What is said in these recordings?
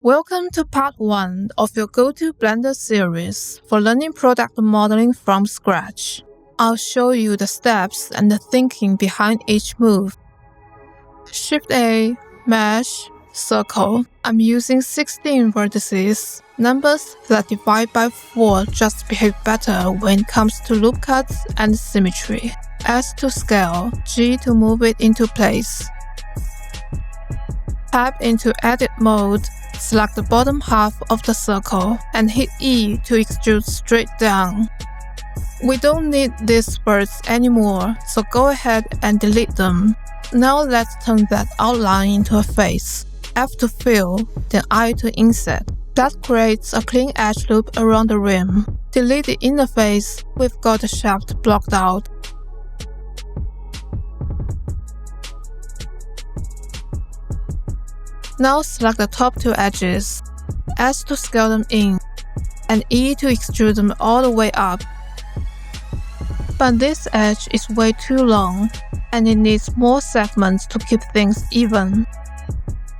Welcome to part 1 of your go-to Blender series for learning product modeling from scratch. I'll show you the steps and the thinking behind each move. Shift-A, Mesh, Circle. I'm using 16 vertices. Numbers that divide by 4 just behave better when it comes to loop cuts and symmetry. S to scale, G to move it into place. Tap into Edit mode. Select the bottom half of the circle and hit E to extrude straight down. We don't need these spurts anymore, so go ahead and delete them. Now let's turn that outline into a face. F to fill, then I to inset. That creates a clean edge loop around the rim. Delete the inner face, we've got the shaft blocked out. Now select the top two edges, S to scale them in, and E to extrude them all the way up. But this edge is way too long, and it needs more segments to keep things even.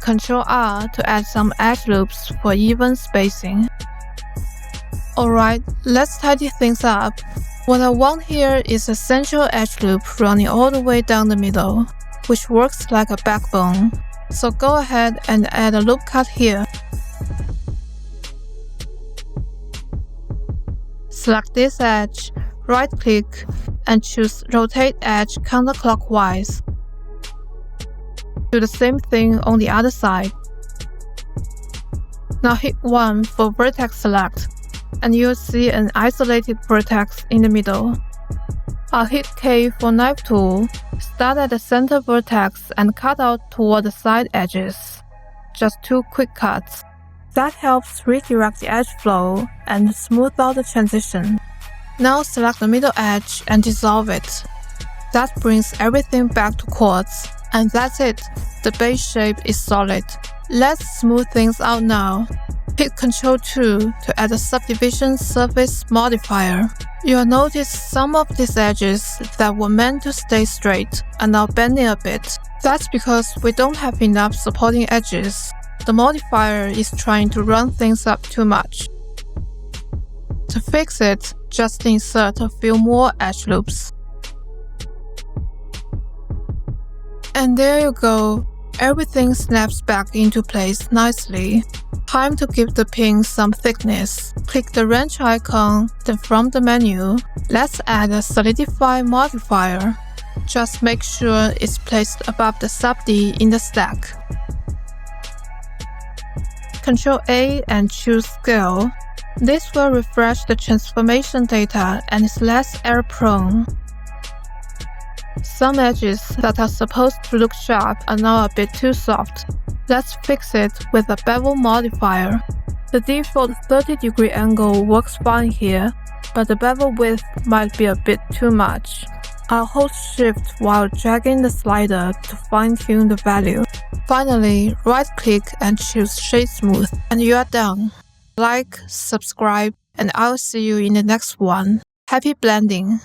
Ctrl R to add some edge loops for even spacing. Alright, let's tidy things up. What I want here is a central edge loop running all the way down the middle, which works like a backbone. So go ahead and add a loop cut here. Select this edge, right-click, and choose Rotate Edge counterclockwise. Do the same thing on the other side. Now hit 1 for vertex select, and you'll see an isolated vertex in the middle. I'll hit K for knife tool, start at the center vertex and cut out toward the side edges. Just 2 quick cuts. That helps redirect the edge flow and smooth out the transition. Now select the middle edge and dissolve it. That brings everything back to quartz. And that's it. The base shape is solid. Let's smooth things out now. Hit Ctrl 2 to add a subdivision surface modifier. You'll notice some of these edges that were meant to stay straight are now bending a bit. That's because we don't have enough supporting edges. The modifier is trying to run things up too much. To fix it, just insert a few more edge loops. And there you go. Everything snaps back into place nicely. Time to give the pin some thickness. Click the wrench icon, then from the menu, let's add a solidify modifier. Just make sure it's placed above the sub-D in the stack. Ctrl A and choose Scale. This will refresh the transformation data and is less error-prone. Some edges that are supposed to look sharp are now a bit too soft. Let's fix it with a bevel modifier. The default 30-degree angle works fine here, but the bevel width might be a bit too much. I'll hold Shift while dragging the slider to fine-tune the value. Finally, right-click and choose Shade Smooth, and you are done. Like, subscribe, and I'll see you in the next one. Happy blending!